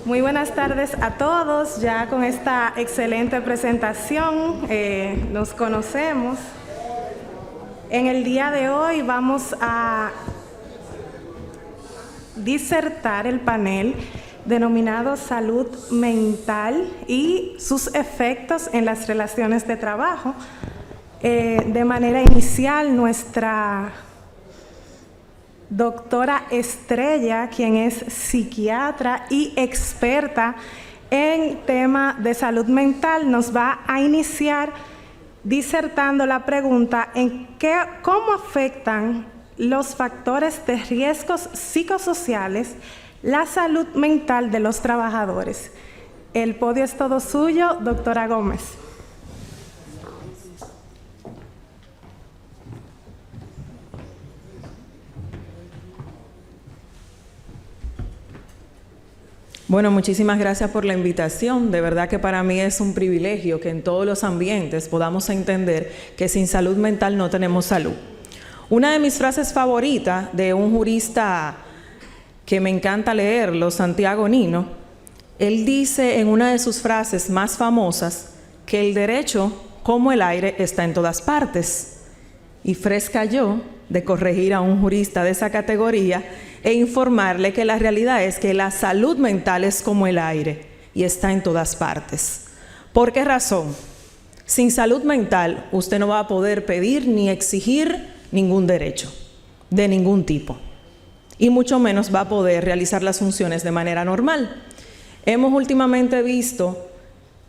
Muy buenas tardes a todos. Ya con esta excelente presentación nos conocemos. En el día de hoy vamos a disertar el panel denominado Salud Mental y sus efectos en las relaciones de trabajo. De manera inicial, nuestra doctora estrella, quien es psiquiatra y experta en tema de salud mental, nos va a iniciar disertando la pregunta en cómo afectan los factores de riesgos psicosociales la salud mental de los trabajadores. El podio es todo suyo, doctora Gómez. Bueno, muchísimas gracias por la invitación. De verdad que para mí es un privilegio que en todos los ambientes podamos entender que sin salud mental no tenemos salud. Una de mis frases favoritas de un jurista que me encanta leerlo, Santiago Nino, él dice en una de sus frases más famosas que el derecho, como el aire, está en todas partes. Y fresca yo de corregir a un jurista de esa categoría e informarle que la realidad es que la salud mental es como el aire y está en todas partes. ¿Por qué razón? Sin salud mental usted no va a poder pedir ni exigir ningún derecho de ningún tipo y mucho menos va a poder realizar las funciones de manera normal. Hemos últimamente visto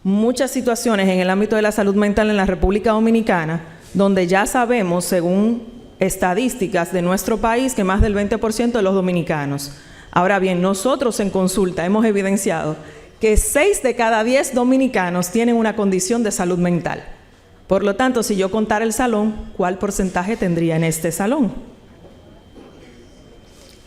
muchas situaciones en el ámbito de la salud mental en la República Dominicana donde ya sabemos, según estadísticas de nuestro país, que más del 20% de los dominicanos. Ahora bien, nosotros en consulta hemos evidenciado que 6 de cada 10 dominicanos tienen una condición de salud mental. Por lo tanto, si yo contara el salón, ¿cuál porcentaje tendría en este salón?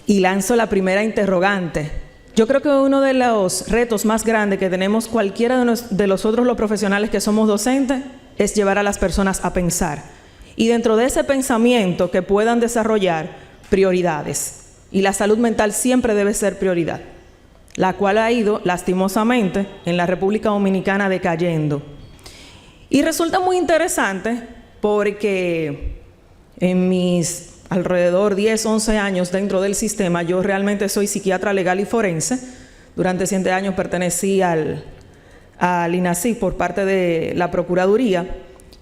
Y lanzo la primera interrogante. Yo creo que uno de los retos más grandes que tenemos cualquiera de nosotros los profesionales que somos docentes es llevar a las personas a pensar. Y dentro de ese pensamiento que puedan desarrollar prioridades. Y la salud mental siempre debe ser prioridad, la cual ha ido, lastimosamente, en la República Dominicana decayendo. Y resulta muy interesante porque en mis alrededor 10, 11 años dentro del sistema, yo realmente soy psiquiatra legal y forense. Durante 7 años pertenecí al INASIC por parte de la Procuraduría,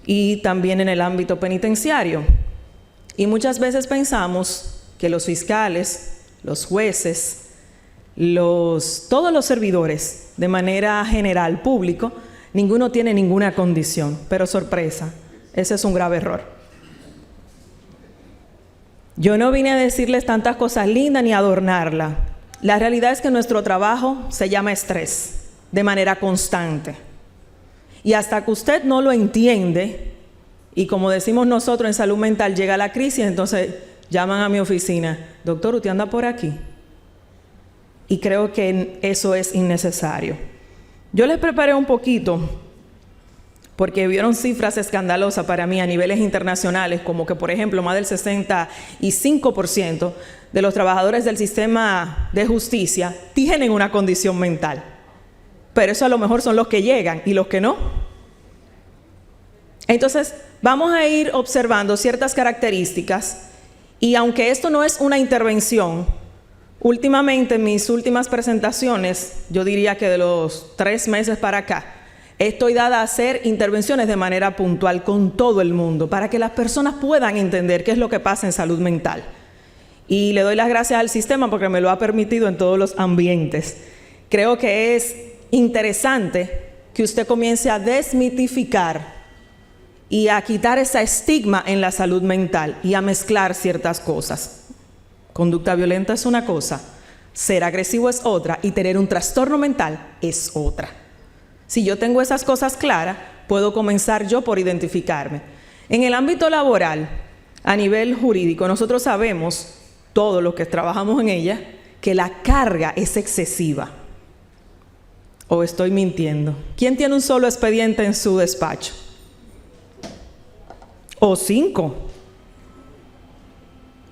y también en el ámbito penitenciario. Y muchas veces pensamos que los fiscales, los jueces, todos los servidores, de manera general, público, ninguno tiene ninguna condición. Pero sorpresa, ese es un grave error. Yo no vine a decirles tantas cosas lindas ni a adornarla. La realidad es que nuestro trabajo se llama estrés, de manera constante. Y hasta que usted no lo entiende, y como decimos nosotros en salud mental, llega la crisis, entonces llaman a mi oficina, doctor, ¿usted anda por aquí? Y creo que eso es innecesario. Yo les preparé un poquito, porque vieron cifras escandalosas para mí a niveles internacionales, como que, por ejemplo, más del 65% de los trabajadores del sistema de justicia tienen una condición mental. Pero eso a lo mejor son los que llegan y los que no. Entonces, vamos a ir observando ciertas características y aunque esto no es una intervención, últimamente en mis últimas presentaciones, yo diría que de los 3 meses para acá, estoy dada a hacer intervenciones de manera puntual con todo el mundo para que las personas puedan entender qué es lo que pasa en salud mental. Y le doy las gracias al sistema porque me lo ha permitido en todos los ambientes. Creo que es interesante que usted comience a desmitificar y a quitar ese estigma en la salud mental y a mezclar ciertas cosas. Conducta violenta es una cosa, ser agresivo es otra y tener un trastorno mental es otra. Si yo tengo esas cosas claras, puedo comenzar yo por identificarme. En el ámbito laboral, a nivel jurídico, nosotros sabemos, todos los que trabajamos en ella, que la carga es excesiva. ¿O estoy mintiendo? ¿Quién tiene un solo expediente en su despacho? ¿O 5?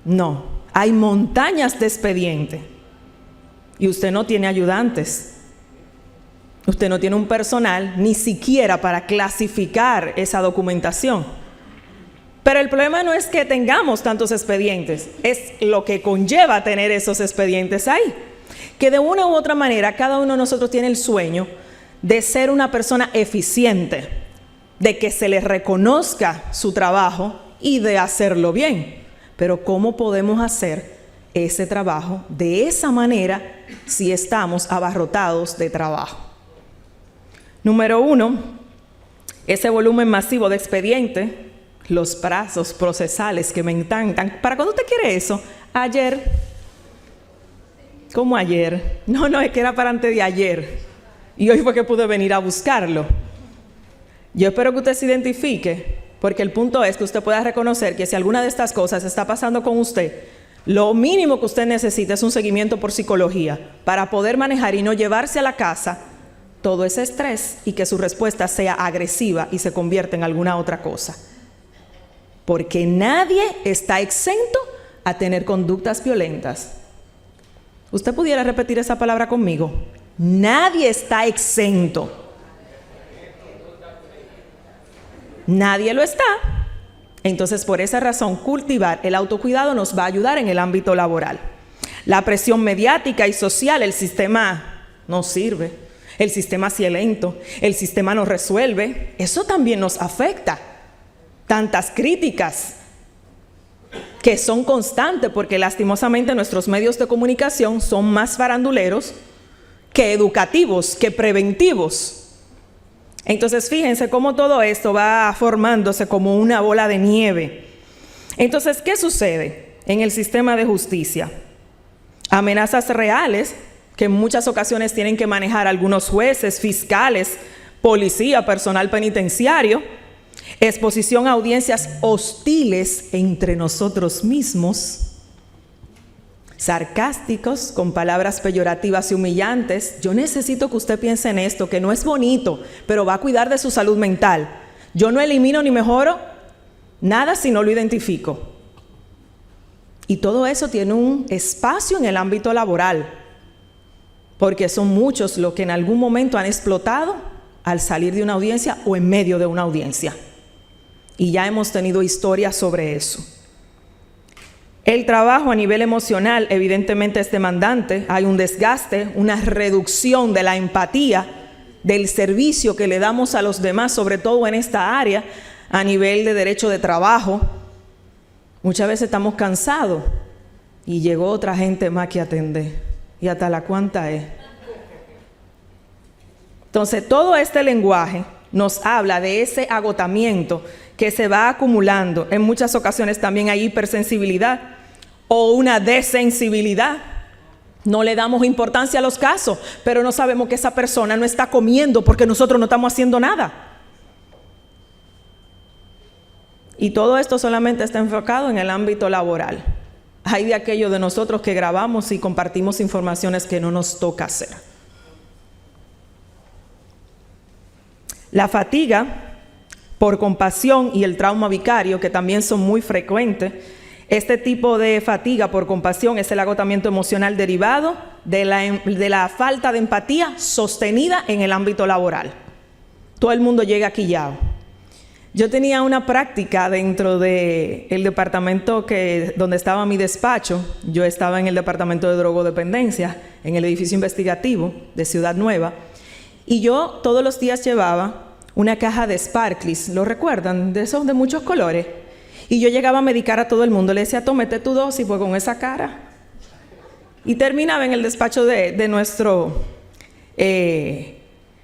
No, hay montañas de expedientes. Y usted no tiene ayudantes. Usted no tiene un personal ni siquiera para clasificar esa documentación. Pero el problema no es que tengamos tantos expedientes, es lo que conlleva tener esos expedientes ahí. Que de una u otra manera cada uno de nosotros tiene el sueño de ser una persona eficiente, de que se le reconozca su trabajo y de hacerlo bien. Pero ¿cómo podemos hacer ese trabajo de esa manera si estamos abarrotados de trabajo? Número 1, ese volumen masivo de expedientes, los plazos procesales que me encantan. ¿Para cuándo usted quiere eso? Ayer. ¿Cómo ayer? No, es que era para antes de ayer. Y hoy fue que pude venir a buscarlo. Yo espero que usted se identifique, porque el punto es que usted pueda reconocer que si alguna de estas cosas está pasando con usted, lo mínimo que usted necesita es un seguimiento por psicología para poder manejar y no llevarse a la casa todo ese estrés y que su respuesta sea agresiva y se convierta en alguna otra cosa. Porque nadie está exento a tener conductas violentas. ¿Usted pudiera repetir esa palabra conmigo? Nadie está exento. Nadie lo está. Entonces, por esa razón, cultivar el autocuidado nos va a ayudar en el ámbito laboral. La presión mediática y social, el sistema no sirve. El sistema es lento, el sistema no resuelve, eso también nos afecta. Tantas críticas que son constantes porque lastimosamente nuestros medios de comunicación son más faranduleros que educativos, que preventivos. Entonces fíjense cómo todo esto va formándose como una bola de nieve. Entonces, ¿qué sucede en el sistema de justicia? Amenazas reales que en muchas ocasiones tienen que manejar algunos jueces, fiscales, policía, personal penitenciario, exposición a audiencias hostiles entre nosotros mismos, sarcásticos, con palabras peyorativas y humillantes. Yo necesito que usted piense en esto, que no es bonito, pero va a cuidar de su salud mental. Yo no elimino ni mejoro nada si no lo identifico. Y todo eso tiene un espacio en el ámbito laboral, porque son muchos los que en algún momento han explotado al salir de una audiencia o en medio de una audiencia. Y ya hemos tenido historias sobre eso. El trabajo a nivel emocional evidentemente es demandante. Hay un desgaste, una reducción de la empatía, del servicio que le damos a los demás, sobre todo en esta área, a nivel de derecho de trabajo. Muchas veces estamos cansados y llegó otra gente más que atender. ¿Y hasta la cuánta es? Entonces, todo este lenguaje nos habla de ese agotamiento que se va acumulando. En muchas ocasiones también hay hipersensibilidad o una desensibilidad. No le damos importancia a los casos, pero no sabemos que esa persona no está comiendo porque nosotros no estamos haciendo nada. Y todo esto solamente está enfocado en el ámbito laboral. Hay de aquellos de nosotros que grabamos y compartimos informaciones que no nos toca hacer. La fatiga por compasión y el trauma vicario, que también son muy frecuentes. Este tipo de fatiga por compasión es el agotamiento emocional derivado de la falta de empatía sostenida en el ámbito laboral. Todo el mundo llega quillado. Yo tenía una práctica dentro del departamento donde estaba mi despacho. Yo estaba en el departamento de drogodependencia, en el edificio investigativo de Ciudad Nueva. Y yo todos los días llevaba una caja de Sparklis, ¿lo recuerdan? De esos de muchos colores. Y yo llegaba a medicar a todo el mundo. Le decía, tómete tu dosis, pues con esa cara. Y terminaba en el despacho de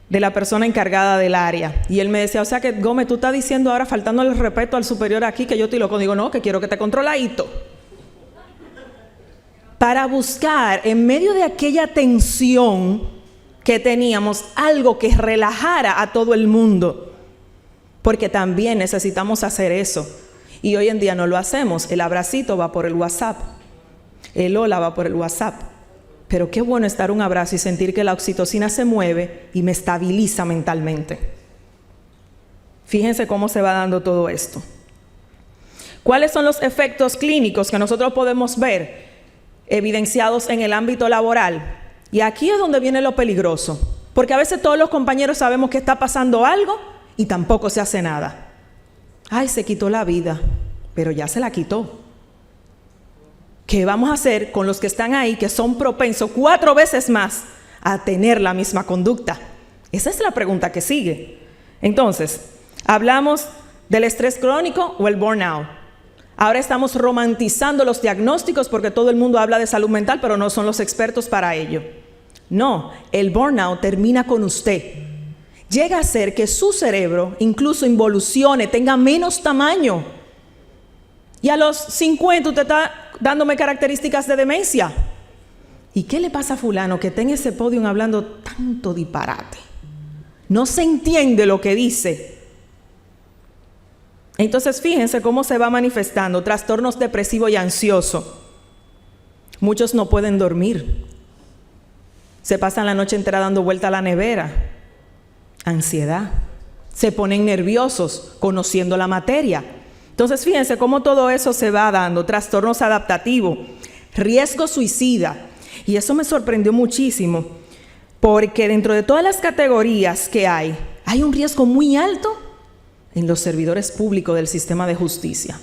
la persona encargada del área. Y él me decía, o sea que Gómez, tú estás diciendo ahora, faltando el respeto al superior aquí, que yo estoy loco. Digo, no, que quiero que te controladito. Para buscar, en medio de aquella tensión que teníamos, algo que relajara a todo el mundo. Porque también necesitamos hacer eso. Y hoy en día no lo hacemos. El abracito va por el WhatsApp. El hola va por el WhatsApp. Pero qué bueno es dar un abrazo y sentir que la oxitocina se mueve y me estabiliza mentalmente. Fíjense cómo se va dando todo esto. ¿Cuáles son los efectos clínicos que nosotros podemos ver evidenciados en el ámbito laboral? Y aquí es donde viene lo peligroso, Porque a veces todos los compañeros sabemos que está pasando algo y tampoco se hace nada. Ay, se quitó la vida, pero ya se la quitó. ¿Qué vamos a hacer con los que están ahí, que son propensos 4 veces más a tener la misma conducta? Esa es la pregunta que sigue. Entonces, hablamos del estrés crónico o el burnout. Ahora estamos romantizando los diagnósticos porque todo el mundo habla de salud mental, pero no son los expertos para ello. No, el burnout termina con usted. Llega a ser que su cerebro incluso involucione, tenga menos tamaño. Y a los 50 usted está dándome características de demencia. ¿Y qué le pasa a fulano que está en ese podio hablando tanto disparate? No se entiende lo que dice. Entonces fíjense cómo se va manifestando trastornos depresivos y ansiosos. Muchos no pueden dormir. Se pasan la noche entera dando vuelta a la nevera. Ansiedad. Se ponen nerviosos conociendo la materia. Entonces fíjense cómo todo eso se va dando. Trastornos adaptativos, riesgo suicida. Y eso me sorprendió muchísimo, porque dentro de todas las categorías que hay un riesgo muy alto en los servidores públicos del sistema de justicia.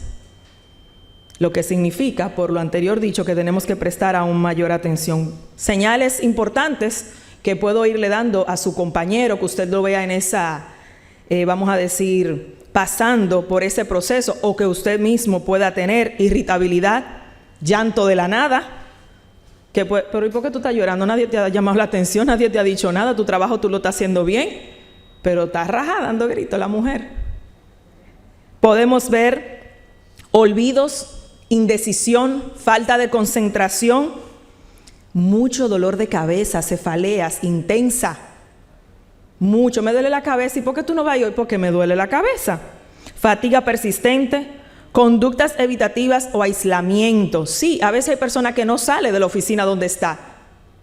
Lo que significa, por lo anterior dicho, que tenemos que prestar aún mayor atención. Señales importantes que puedo irle dando a su compañero, que usted lo vea en esa, vamos a decir, pasando por ese proceso, o que usted mismo pueda tener irritabilidad, llanto de la nada. Pero ¿y por qué tú estás llorando? Nadie te ha llamado la atención, nadie te ha dicho nada, tu trabajo tú lo estás haciendo bien, pero estás rajada dando gritos la mujer. Podemos ver olvidos, indecisión, falta de concentración, mucho dolor de cabeza, cefaleas intensa, mucho, me duele la cabeza. ¿Y por qué tú no vas hoy? Porque me duele la cabeza. Fatiga persistente, conductas evitativas o aislamiento. Sí, a veces hay personas que no salen de la oficina donde está.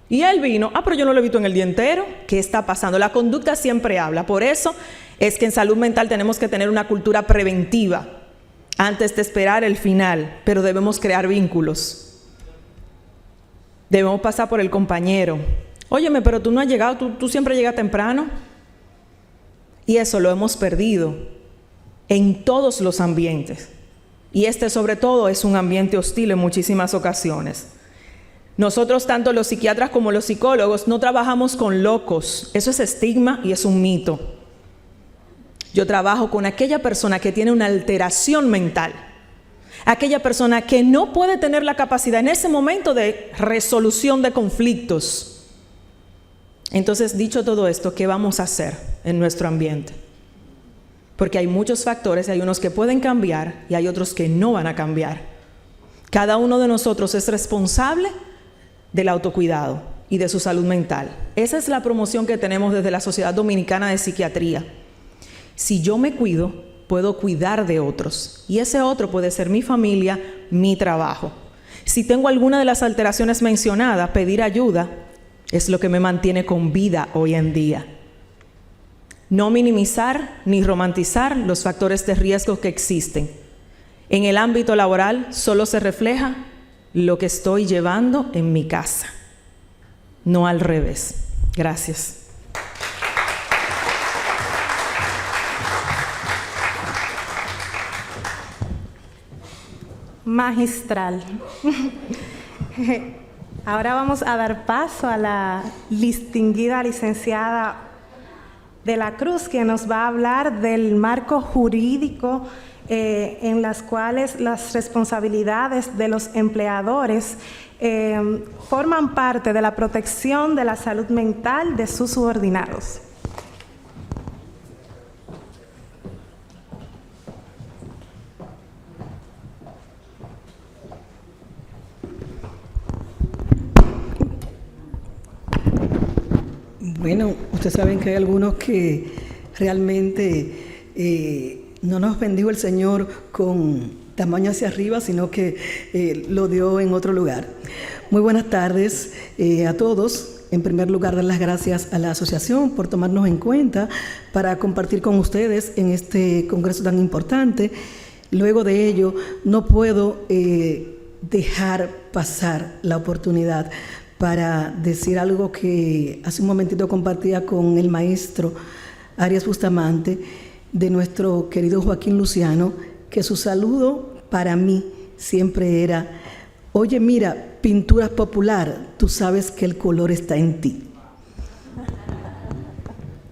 Y él vino, pero yo no lo he visto en el día entero. ¿Qué está pasando? La conducta siempre habla. Por eso es que en salud mental tenemos que tener una cultura preventiva antes de esperar el final, pero debemos crear vínculos. Debemos pasar por el compañero. Óyeme, pero tú no has llegado, tú siempre llegas temprano. Y eso lo hemos perdido en todos los ambientes. Y este sobre todo es un ambiente hostil en muchísimas ocasiones. Nosotros, tanto los psiquiatras como los psicólogos, no trabajamos con locos. Eso es estigma y es un mito. Yo trabajo con aquella persona que tiene una alteración mental. Aquella persona que no puede tener la capacidad en ese momento de resolución de conflictos. Entonces, dicho todo esto, ¿qué vamos a hacer en nuestro ambiente? Porque hay muchos factores, hay unos que pueden cambiar y hay otros que no van a cambiar. Cada uno de nosotros es responsable del autocuidado y de su salud mental. Esa es la promoción que tenemos desde la Sociedad Dominicana de Psiquiatría. Si yo me cuido, puedo cuidar de otros. Y ese otro puede ser mi familia, mi trabajo. Si tengo alguna de las alteraciones mencionadas, pedir ayuda es lo que me mantiene con vida hoy en día. No minimizar ni romantizar los factores de riesgo que existen. En el ámbito laboral solo se refleja lo que estoy llevando en mi casa, no al revés. Gracias. Magistral. Ahora vamos a dar paso a la distinguida licenciada de la Cruz, que nos va a hablar del marco jurídico en las cuales las responsabilidades de los empleadores forman parte de la protección de la salud mental de sus subordinados. Bueno, ustedes saben que hay algunos que realmente no nos bendijo el Señor con tamaño hacia arriba, sino que lo dio en otro lugar. Muy buenas tardes a todos. En primer lugar, dar las gracias a la asociación por tomarnos en cuenta para compartir con ustedes en este congreso tan importante. Luego de ello, no puedo dejar pasar la oportunidad para decir algo que hace un momentito compartía con el maestro Arias Bustamante, de nuestro querido Joaquín Luciano, que su saludo para mí siempre era: oye, mira, pintura popular, tú sabes que el color está en ti.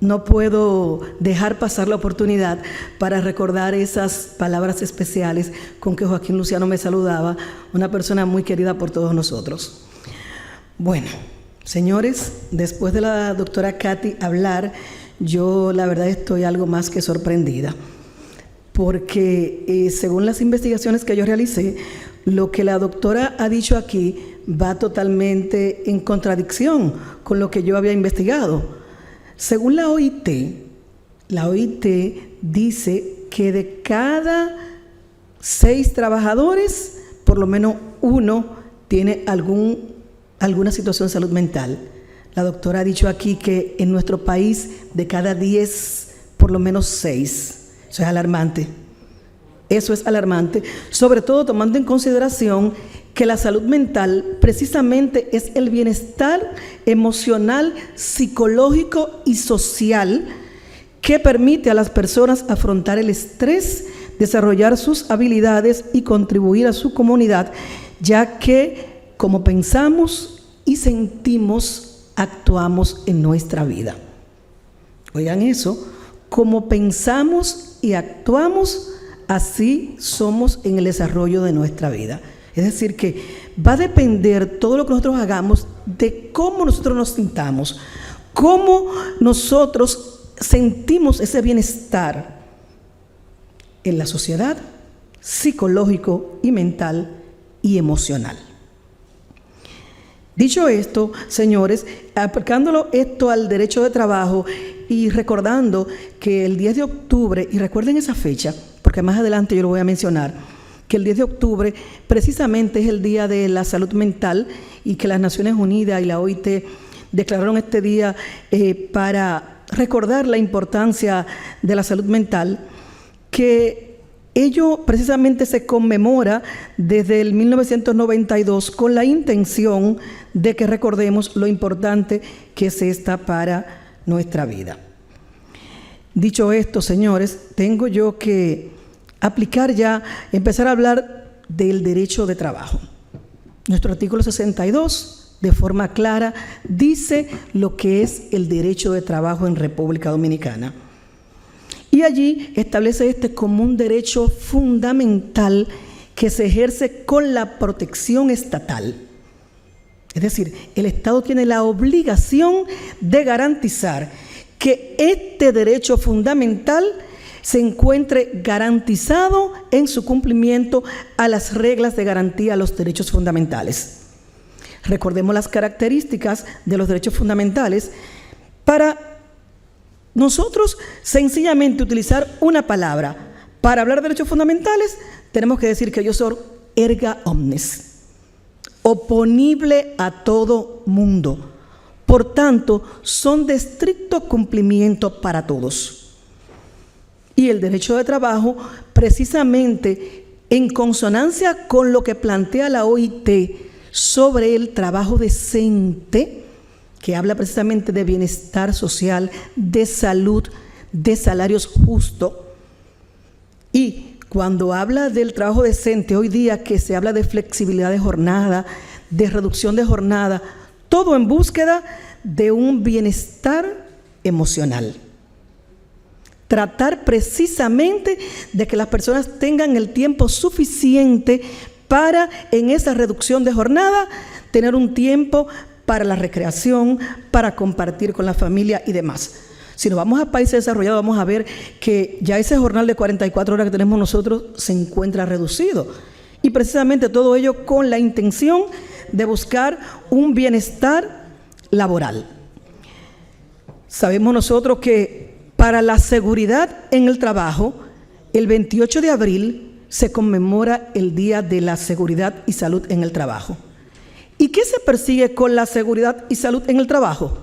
No puedo dejar pasar la oportunidad para recordar esas palabras especiales con que Joaquín Luciano me saludaba, una persona muy querida por todos nosotros. Bueno, señores, después de la doctora Katy hablar, yo la verdad estoy algo más que sorprendida, porque según las investigaciones que yo realicé, lo que la doctora ha dicho aquí va totalmente en contradicción con lo que yo había investigado. Según la OIT dice que de cada 6 trabajadores, por lo menos uno tiene alguna situación de salud mental. La doctora ha dicho aquí que en nuestro país de cada 10, por lo menos 6. Eso es alarmante. Eso es alarmante, sobre todo tomando en consideración que la salud mental precisamente es el bienestar emocional, psicológico y social que permite a las personas afrontar el estrés, desarrollar sus habilidades y contribuir a su comunidad, ya que como pensamos y sentimos, actuamos en nuestra vida. Oigan eso, como pensamos y actuamos, así somos en el desarrollo de nuestra vida. Es decir, que va a depender todo lo que nosotros hagamos de cómo nosotros nos sintamos, cómo nosotros sentimos ese bienestar en la sociedad, psicológico y mental y emocional. Dicho esto, señores, aplicándolo esto al derecho de trabajo y recordando que el 10 de octubre, y recuerden esa fecha, porque más adelante yo lo voy a mencionar, que el 10 de octubre precisamente es el Día de la Salud Mental y que las Naciones Unidas y la OIT declararon este día para recordar la importancia de la salud mental, que ello precisamente se conmemora desde el 1992 con la intención de que recordemos lo importante que es esta para nuestra vida. Dicho esto, señores, tengo yo que empezar a hablar del derecho de trabajo. Nuestro artículo 62, de forma clara, dice lo que es el derecho de trabajo en República Dominicana. Y allí establece este como un derecho fundamental que se ejerce con la protección estatal. Es decir, el Estado tiene la obligación de garantizar que este derecho fundamental se encuentre garantizado en su cumplimiento a las reglas de garantía a los derechos fundamentales. Recordemos las características de los derechos fundamentales. Para nosotros sencillamente utilizar una palabra para hablar de derechos fundamentales, tenemos que decir que ellos son erga omnes, oponible a todo mundo. Por tanto, son de estricto cumplimiento para todos. Y el derecho de trabajo, precisamente en consonancia con lo que plantea la OIT sobre el trabajo decente, que habla precisamente de bienestar social, de salud, de salarios justos. Y cuando habla del trabajo decente, hoy día que se habla de flexibilidad de jornada, de reducción de jornada, todo en búsqueda de un bienestar emocional. Tratar precisamente de que las personas tengan el tiempo suficiente para, en esa reducción de jornada, tener un tiempo para la recreación, para compartir con la familia y demás. Si nos vamos a países desarrollados, vamos a ver que ya ese jornal de 44 horas que tenemos nosotros se encuentra reducido. Y precisamente todo ello con la intención de buscar un bienestar laboral. Sabemos nosotros que para la seguridad en el trabajo, el 28 de abril se conmemora el Día de la Seguridad y Salud en el Trabajo. ¿Y qué se persigue con la seguridad y salud en el trabajo?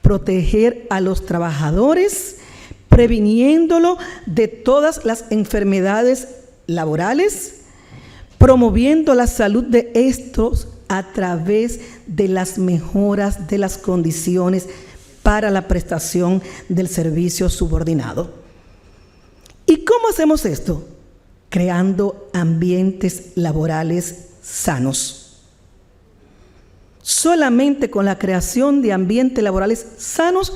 Proteger a los trabajadores, previniéndolo de todas las enfermedades laborales, promoviendo la salud de estos a través de las mejoras de las condiciones para la prestación del servicio subordinado. ¿Y cómo hacemos esto? Creando ambientes laborales sanos. Solamente con la creación de ambientes laborales sanos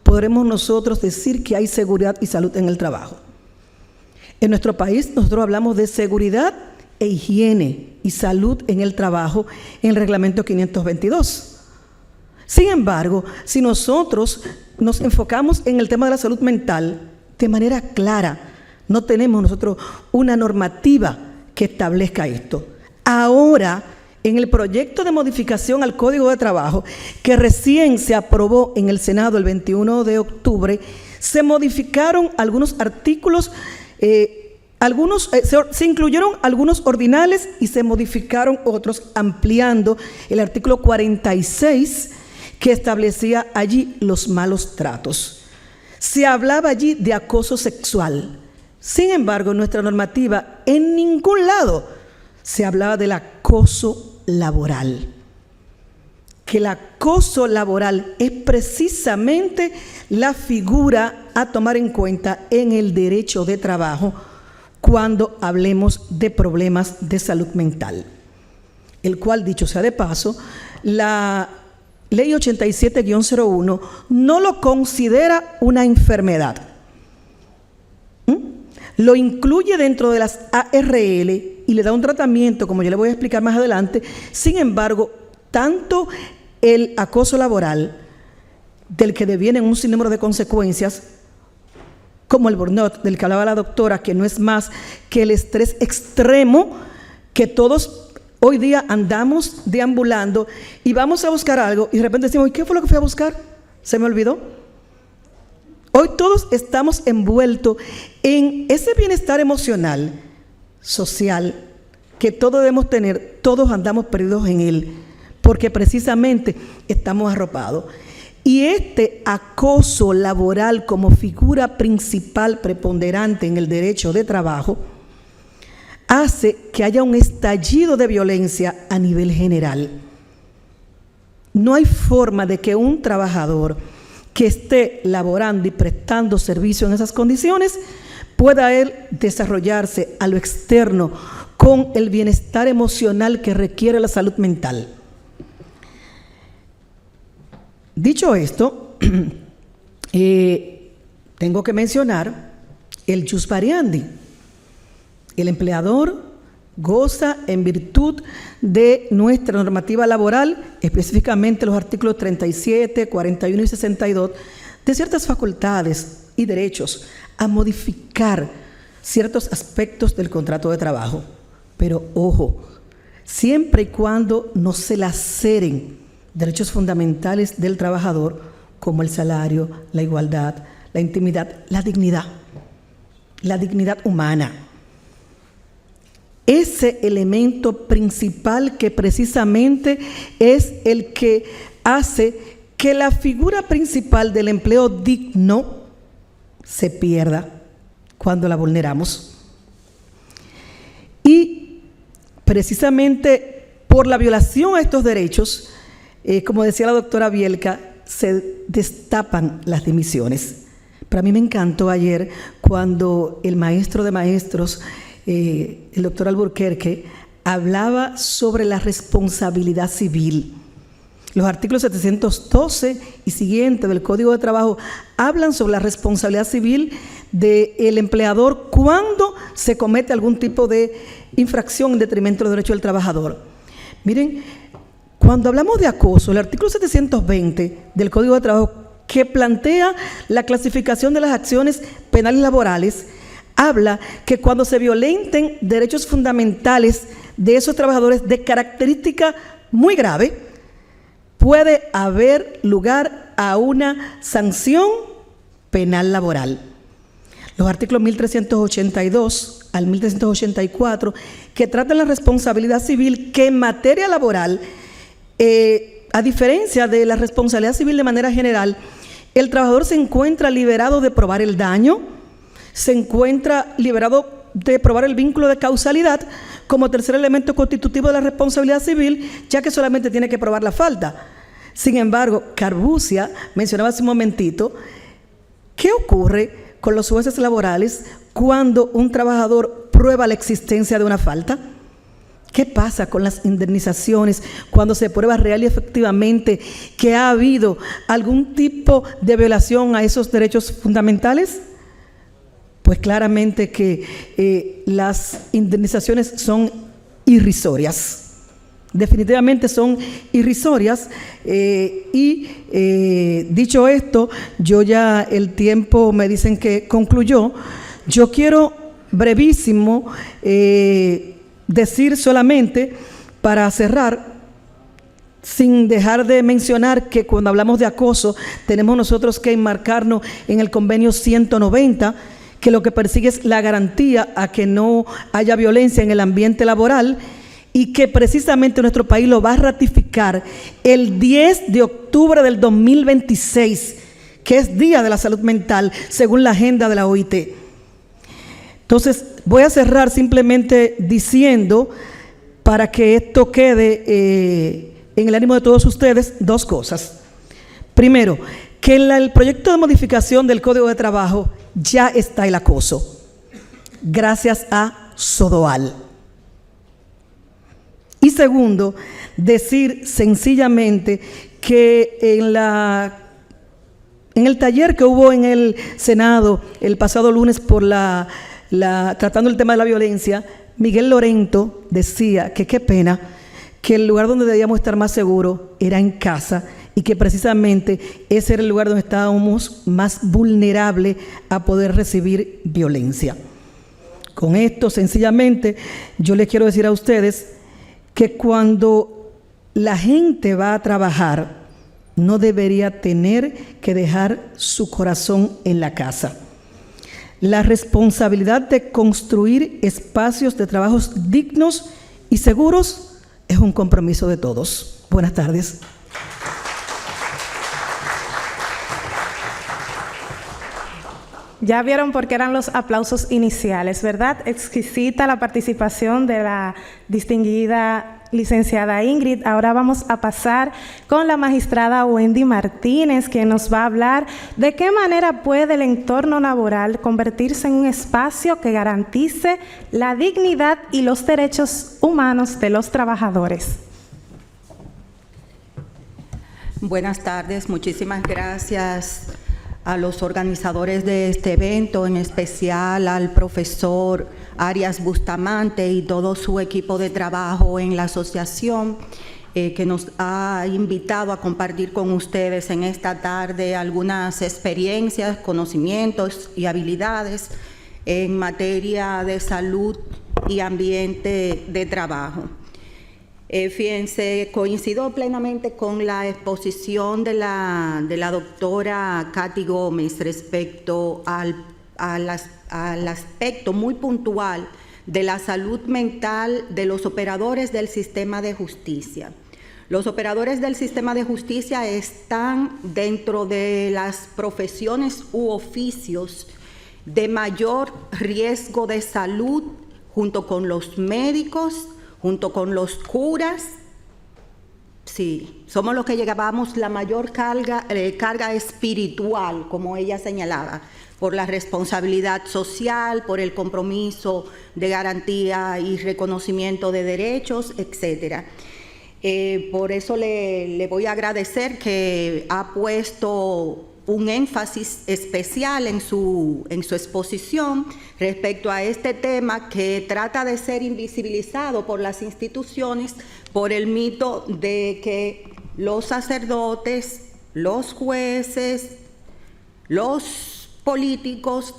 podremos nosotros decir que hay seguridad y salud en el trabajo. En nuestro país nosotros hablamos de seguridad e higiene y salud en el trabajo en el reglamento 522. Sin embargo, si nosotros nos enfocamos en el tema de la salud mental de manera clara, no tenemos nosotros una normativa que establezca esto. Ahora, en el proyecto de modificación al Código de Trabajo, que recién se aprobó en el Senado el 21 de octubre, se modificaron algunos artículos, se incluyeron algunos ordinales y se modificaron otros, ampliando el artículo 46, que establecía allí los malos tratos. Se hablaba allí de acoso sexual. Sin embargo, en nuestra normativa, en ningún lado se hablaba del acoso laboral. Que el acoso laboral es precisamente la figura a tomar en cuenta en el derecho de trabajo cuando hablemos de problemas de salud mental, el cual, dicho sea de paso, la Ley 87-01 no lo considera una enfermedad. Lo incluye dentro de las ARL y le da un tratamiento, como yo le voy a explicar más adelante. Sin embargo, tanto el acoso laboral, del que devienen un sinnúmero de consecuencias, como el burnout, del que hablaba la doctora, que no es más que el estrés extremo que todos hoy día andamos deambulando y vamos a buscar algo y de repente decimos, ¿qué fue lo que fui a buscar? ¿Se me olvidó? Hoy todos estamos envueltos en ese bienestar emocional, social, que todos debemos tener. Todos andamos perdidos en él, porque precisamente estamos arropados. Y este acoso laboral como figura principal preponderante en el derecho de trabajo hace que haya un estallido de violencia a nivel general. No hay forma de que un trabajador que esté laborando y prestando servicio en esas condiciones pueda él desarrollarse a lo externo con el bienestar emocional que requiere la salud mental. Dicho esto, tengo que mencionar el jus variandi. El empleador goza en virtud de nuestra normativa laboral, específicamente los artículos 37, 41 y 62, de ciertas facultades y derechos a modificar ciertos aspectos del contrato de trabajo. Pero ojo, siempre y cuando no se laceren derechos fundamentales del trabajador, como el salario, la igualdad, la intimidad, la dignidad humana. Ese elemento principal que precisamente es el que hace que la figura principal del empleo digno se pierda cuando la vulneramos. Y precisamente por la violación a estos derechos, como decía la doctora Bielka, se destapan las dimisiones. Para mí me encantó ayer cuando el maestro de maestros, el doctor Alburquerque, hablaba sobre la responsabilidad civil. Los artículos 712 y siguientes del Código de Trabajo hablan sobre la responsabilidad civil del empleador cuando se comete algún tipo de infracción en detrimento de los derechos del trabajador. Miren, cuando hablamos de acoso, el artículo 720 del Código de Trabajo, que plantea la clasificación de las acciones penales laborales, habla que cuando se violenten derechos fundamentales de esos trabajadores de característica muy grave, puede haber lugar a una sanción penal laboral. Los artículos 1382 al 1384, que tratan la responsabilidad civil, que en materia laboral, a diferencia de la responsabilidad civil de manera general, el trabajador se encuentra liberado de probar el daño, se encuentra liberado de probar el vínculo de causalidad como tercer elemento constitutivo de la responsabilidad civil, ya que solamente tiene que probar la falta. Sin embargo, Carbucia mencionaba hace un momentito, ¿qué ocurre con los jueces laborales cuando un trabajador prueba la existencia de una falta? ¿Qué pasa con las indemnizaciones cuando se prueba real y efectivamente que ha habido algún tipo de violación a esos derechos fundamentales? Pues claramente que las indemnizaciones son irrisorias. Definitivamente son irrisorias. Dicho esto, yo ya el tiempo me dicen que concluyó. Yo quiero brevísimo decir solamente, para cerrar, sin dejar de mencionar que cuando hablamos de acoso tenemos nosotros que enmarcarnos en el convenio 190, que lo que persigue es la garantía a que no haya violencia en el ambiente laboral, y que precisamente nuestro país lo va a ratificar el 10 de octubre del 2026, que es Día de la Salud Mental, según la agenda de la OIT. Entonces, voy a cerrar simplemente diciendo, para que esto quede en el ánimo de todos ustedes, dos cosas. Primero, que en el proyecto de modificación del Código de Trabajo ya está el acoso, gracias a SODOAL. Y segundo, decir sencillamente que en el taller que hubo en el Senado el pasado lunes por tratando el tema de la violencia, Miguel Lorento decía que qué pena que el lugar donde debíamos estar más seguros era en casa, y que precisamente ese era el lugar donde estábamos más vulnerables a poder recibir violencia. Con esto, sencillamente, yo les quiero decir a ustedes que cuando la gente va a trabajar, no debería tener que dejar su corazón en la casa. La responsabilidad de construir espacios de trabajos dignos y seguros es un compromiso de todos. Buenas tardes. Ya vieron por qué eran los aplausos iniciales, ¿verdad? Exquisita la participación de la distinguida licenciada Ingrid. Ahora vamos a pasar con la magistrada Wendy Martínez, que nos va a hablar de qué manera puede el entorno laboral convertirse en un espacio que garantice la dignidad y los derechos humanos de los trabajadores. Buenas tardes, muchísimas gracias a los organizadores de este evento, en especial al profesor Arias Bustamante y todo su equipo de trabajo en la asociación, que nos ha invitado a compartir con ustedes en esta tarde algunas experiencias, conocimientos y habilidades en materia de salud y ambiente de trabajo. Fíjense, coincido plenamente con la exposición de la doctora Katy Gómez respecto al aspecto muy puntual de la salud mental de los operadores del sistema de justicia. Los operadores del sistema de justicia están dentro de las profesiones u oficios de mayor riesgo de salud, junto con los médicos, junto con los curas. Sí, somos los que llevábamos la mayor carga espiritual, como ella señalaba, por la responsabilidad social, por el compromiso de garantía y reconocimiento de derechos, etcétera. Por eso le voy a agradecer que ha puesto un énfasis especial en su exposición respecto a este tema, que trata de ser invisibilizado por las instituciones por el mito de que los sacerdotes, los jueces, los políticos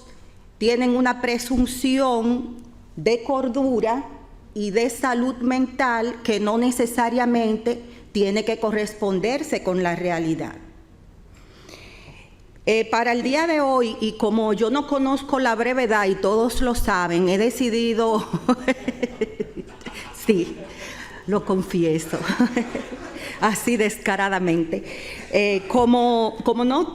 tienen una presunción de cordura y de salud mental que no necesariamente tiene que corresponderse con la realidad. Para el día de hoy, y como yo no conozco la brevedad y todos lo saben, he decidido, sí, lo confieso, así descaradamente, como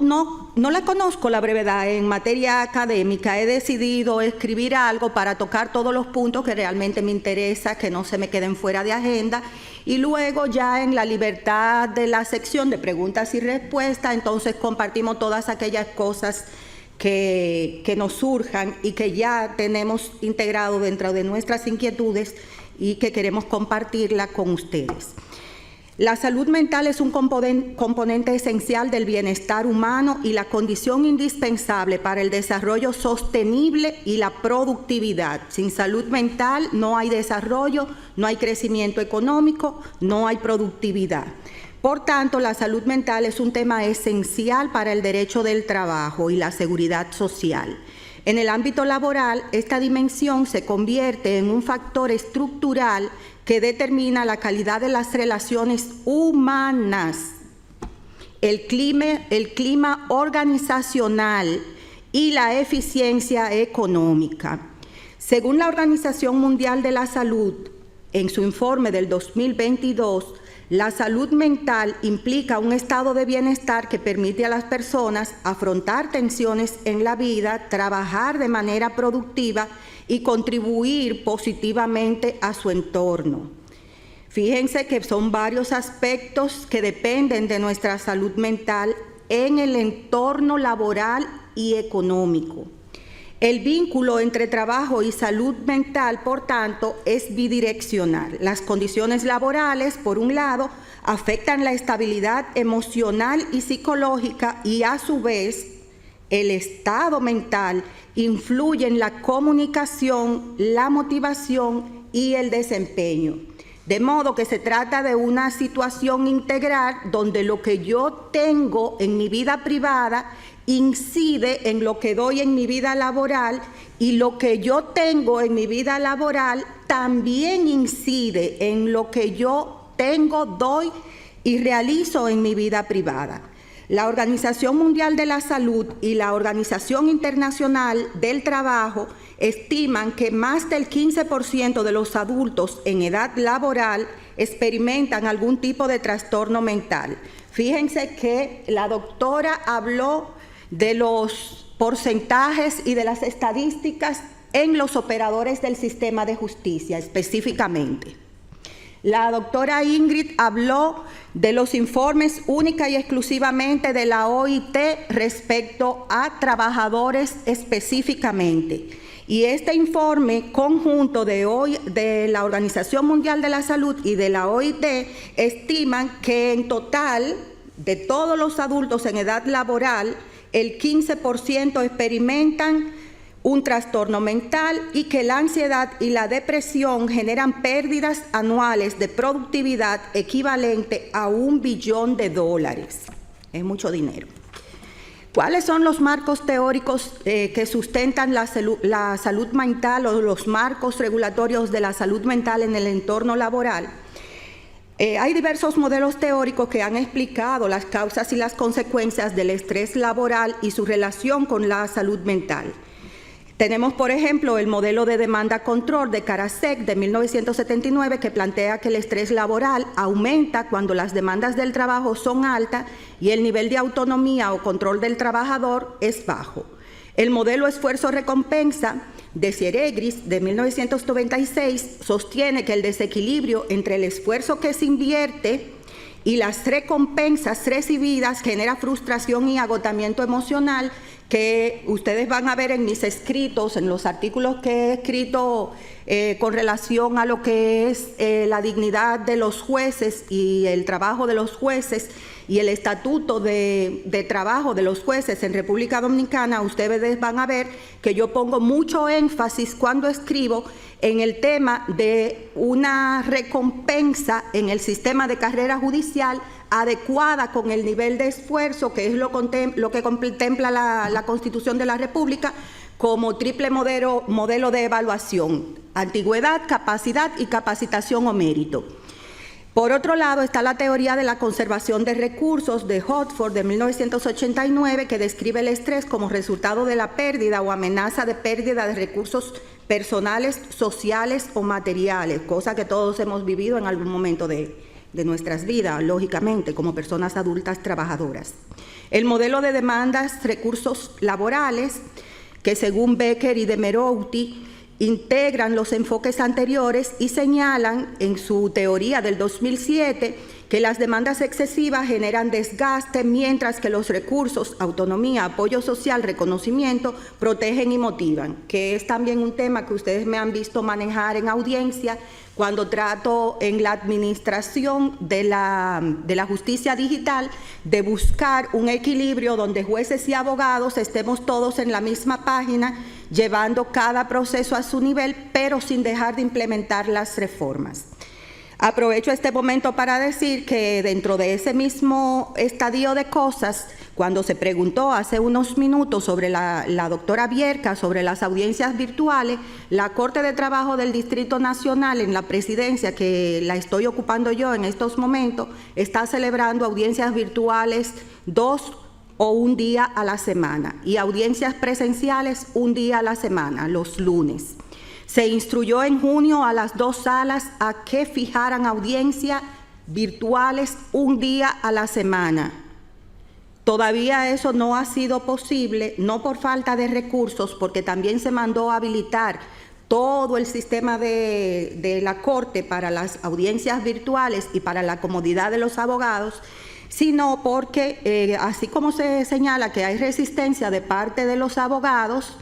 no le conozco la brevedad en materia académica. He decidido escribir algo para tocar todos los puntos que realmente me interesa, que no se me queden fuera de agenda, y luego ya en la libertad de la sección de preguntas y respuestas, entonces compartimos todas aquellas cosas que nos surjan y que ya tenemos integrado dentro de nuestras inquietudes y que queremos compartirla con ustedes. La salud mental es un componente esencial del bienestar humano y la condición indispensable para el desarrollo sostenible y la productividad. Sin salud mental no hay desarrollo, no hay crecimiento económico, no hay productividad. Por tanto, la salud mental es un tema esencial para el derecho del trabajo y la seguridad social. En el ámbito laboral, esta dimensión se convierte en un factor estructural que determina la calidad de las relaciones humanas, el clima organizacional y la eficiencia económica. Según la Organización Mundial de la Salud, en su informe del 2022, la salud mental implica un estado de bienestar que permite a las personas afrontar tensiones en la vida, trabajar de manera productiva y contribuir positivamente a su entorno. Fíjense que son varios aspectos que dependen de nuestra salud mental en el entorno laboral y económico. El vínculo entre trabajo y salud mental, por tanto, es bidireccional. Las condiciones laborales, por un lado, afectan la estabilidad emocional y psicológica y, a su vez, el estado mental influye en la comunicación, la motivación y el desempeño. De modo que se trata de una situación integral donde lo que yo tengo en mi vida privada incide en lo que doy en mi vida laboral y lo que yo tengo en mi vida laboral también incide en lo que yo tengo, doy y realizo en mi vida privada. La Organización Mundial de la Salud y la Organización Internacional del Trabajo estiman que más del 15% de los adultos en edad laboral experimentan algún tipo de trastorno mental. Fíjense que la doctora habló de los porcentajes y de las estadísticas en los operadores del sistema de justicia específicamente. La doctora Ingrid habló de los informes única y exclusivamente de la OIT respecto a trabajadores específicamente. Y este informe conjunto de la Organización Mundial de la Salud y de la OIT estiman que en total de todos los adultos en edad laboral, el 15% experimentan un trastorno mental y que la ansiedad y la depresión generan pérdidas anuales de productividad equivalente a $1 billón. Es mucho dinero. ¿Cuáles son los marcos teóricos que sustentan la salud mental o los marcos regulatorios de la salud mental en el entorno laboral? Hay diversos modelos teóricos que han explicado las causas y las consecuencias del estrés laboral y su relación con la salud mental. Tenemos, por ejemplo, el modelo de demanda-control de Karasek de 1979 que plantea que el estrés laboral aumenta cuando las demandas del trabajo son altas y el nivel de autonomía o control del trabajador es bajo. El modelo esfuerzo-recompensa de Cieregris de 1996 sostiene que el desequilibrio entre el esfuerzo que se invierte y las recompensas recibidas genera frustración y agotamiento emocional, que ustedes van a ver en mis escritos, en los artículos que he escrito con relación a lo que es la dignidad de los jueces y el trabajo de los jueces y el estatuto de trabajo de los jueces en República Dominicana. Ustedes van a ver que yo pongo mucho énfasis cuando escribo en el tema de una recompensa en el sistema de carrera judicial adecuada con el nivel de esfuerzo, que es lo que contempla la Constitución de la República como triple modelo de evaluación: antigüedad, capacidad y capacitación o mérito. Por otro lado está la teoría de la conservación de recursos de Hodford de 1989, que describe el estrés como resultado de la pérdida o amenaza de pérdida de recursos personales, sociales o materiales, cosa que todos hemos vivido en algún momento de de nuestras vidas, lógicamente, como personas adultas trabajadoras. El modelo de demandas, recursos laborales, que según Becker y Demerouti, integran los enfoques anteriores y señalan en su teoría del 2007 que las demandas excesivas generan desgaste, mientras que los recursos, autonomía, apoyo social, reconocimiento, protegen y motivan, que es también un tema que ustedes me han visto manejar en audiencia cuando trato en la administración de la justicia digital de buscar un equilibrio donde jueces y abogados estemos todos en la misma página, llevando cada proceso a su nivel, pero sin dejar de implementar las reformas. Aprovecho este momento para decir que dentro de ese mismo estadio de cosas, cuando se preguntó hace unos minutos sobre la doctora Bierka, sobre las audiencias virtuales, la Corte de Trabajo del Distrito Nacional en la presidencia, que la estoy ocupando yo en estos momentos, está celebrando audiencias virtuales 2 o un día a la semana y audiencias presenciales 1 día a la semana, los lunes. Se instruyó en junio a las 2 salas a que fijaran audiencias virtuales 1 día a la semana. Todavía eso no ha sido posible, no por falta de recursos, porque también se mandó a habilitar todo el sistema de la Corte para las audiencias virtuales y para la comodidad de los abogados, sino porque, así como se señala que hay resistencia de parte de los abogados,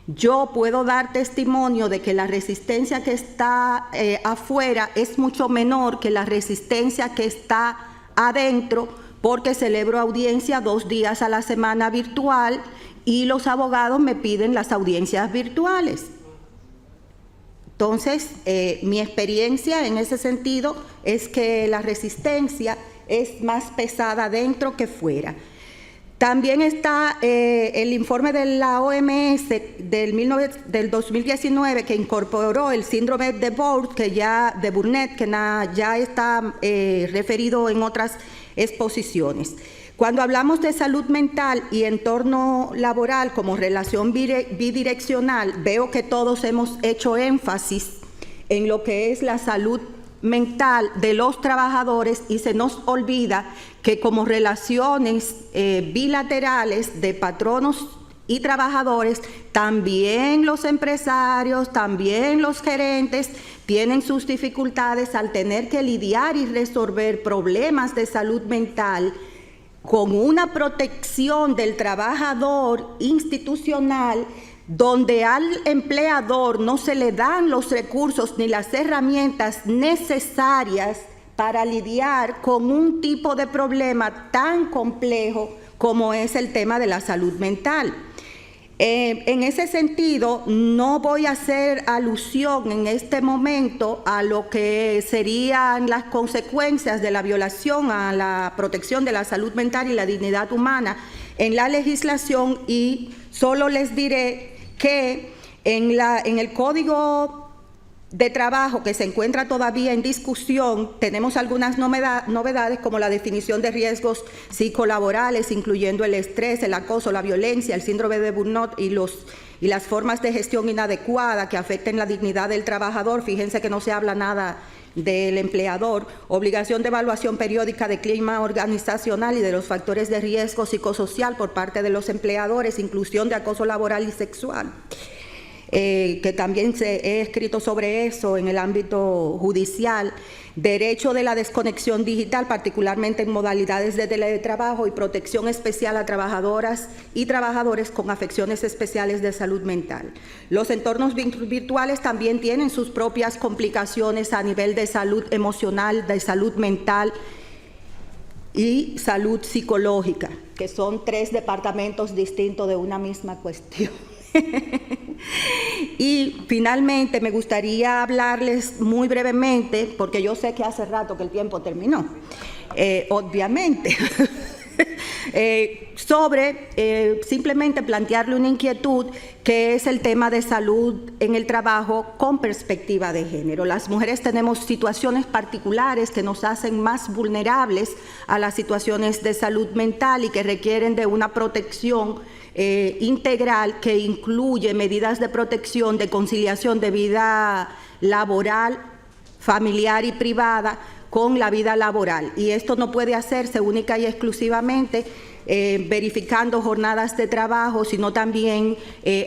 yo puedo dar testimonio de que la resistencia que está afuera es mucho menor que la resistencia que está adentro, porque celebro audiencia 2 días a la semana virtual y los abogados me piden las audiencias virtuales. Entonces, mi experiencia en ese sentido es que la resistencia es más pesada dentro que fuera. También está el informe de la OMS del 2019 que incorporó el síndrome de Burnet, que ya está referido en otras exposiciones. Cuando hablamos de salud mental y entorno laboral como relación bidireccional, veo que todos hemos hecho énfasis en lo que es la salud mental de los trabajadores y se nos olvida que como relaciones bilaterales de patronos y trabajadores, también los empresarios, también los gerentes tienen sus dificultades al tener que lidiar y resolver problemas de salud mental con una protección del trabajador institucional, donde al empleador no se le dan los recursos ni las herramientas necesarias para lidiar con un tipo de problema tan complejo como es el tema de la salud mental. En ese sentido, no voy a hacer alusión en este momento a lo que serían las consecuencias de la violación a la protección de la salud mental y la dignidad humana en la legislación, y solo les diré que en el Código de Trabajo, que se encuentra todavía en discusión, tenemos algunas novedades como la definición de riesgos psicolaborales, incluyendo el estrés, el acoso, la violencia, el síndrome de Burnout y las formas de gestión inadecuada que afecten la dignidad del trabajador. Fíjense que no se habla nada del empleador, obligación de evaluación periódica de clima organizacional y de los factores de riesgo psicosocial por parte de los empleadores, inclusión de acoso laboral y sexual. Que también he escrito sobre eso en el ámbito judicial, derecho de la desconexión digital, particularmente en modalidades de teletrabajo, y protección especial a trabajadoras y trabajadores con afecciones especiales de salud mental. Los entornos virtuales también tienen sus propias complicaciones a nivel de salud emocional, de salud mental y salud psicológica, que son 3 departamentos distintos de una misma cuestión. Y finalmente me gustaría hablarles muy brevemente, porque yo sé que hace rato que el tiempo terminó, obviamente, sobre simplemente plantearle una inquietud que es el tema de salud en el trabajo con perspectiva de género. Las mujeres tenemos situaciones particulares que nos hacen más vulnerables a las situaciones de salud mental y que requieren de una protección integral que incluye medidas de protección, de conciliación de vida laboral, familiar y privada, con la vida laboral. Y esto no puede hacerse única y exclusivamente verificando jornadas de trabajo, sino también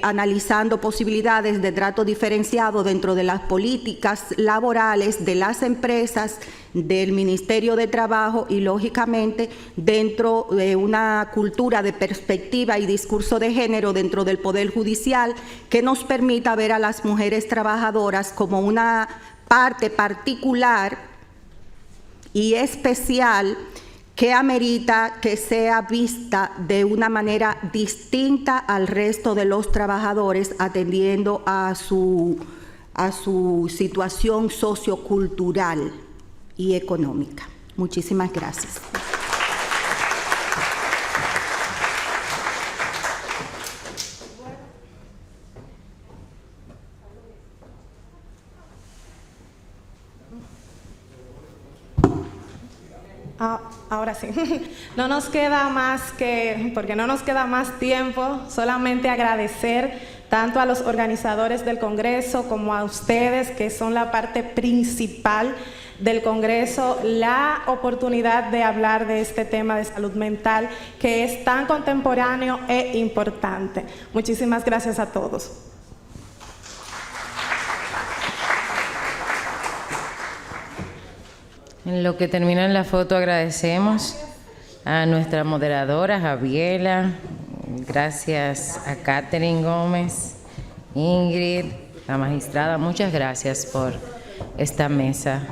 analizando posibilidades de trato diferenciado dentro de las políticas laborales de las empresas, del Ministerio de Trabajo y, lógicamente, dentro de una cultura de perspectiva y discurso de género dentro del Poder Judicial que nos permita ver a las mujeres trabajadoras como una parte particular y especial que amerita que sea vista de una manera distinta al resto de los trabajadores, atendiendo a su situación sociocultural y económica. Muchísimas gracias. Ahora sí, no nos queda más porque no nos queda más tiempo, solamente agradecer tanto a los organizadores del Congreso como a ustedes, que son la parte principal del Congreso, la oportunidad de hablar de este tema de salud mental que es tan contemporáneo e importante. Muchísimas gracias a todos. En lo que termina la foto, agradecemos a nuestra moderadora, Javiela, gracias a Catherine Gómez, Ingrid, la magistrada, muchas gracias por esta mesa.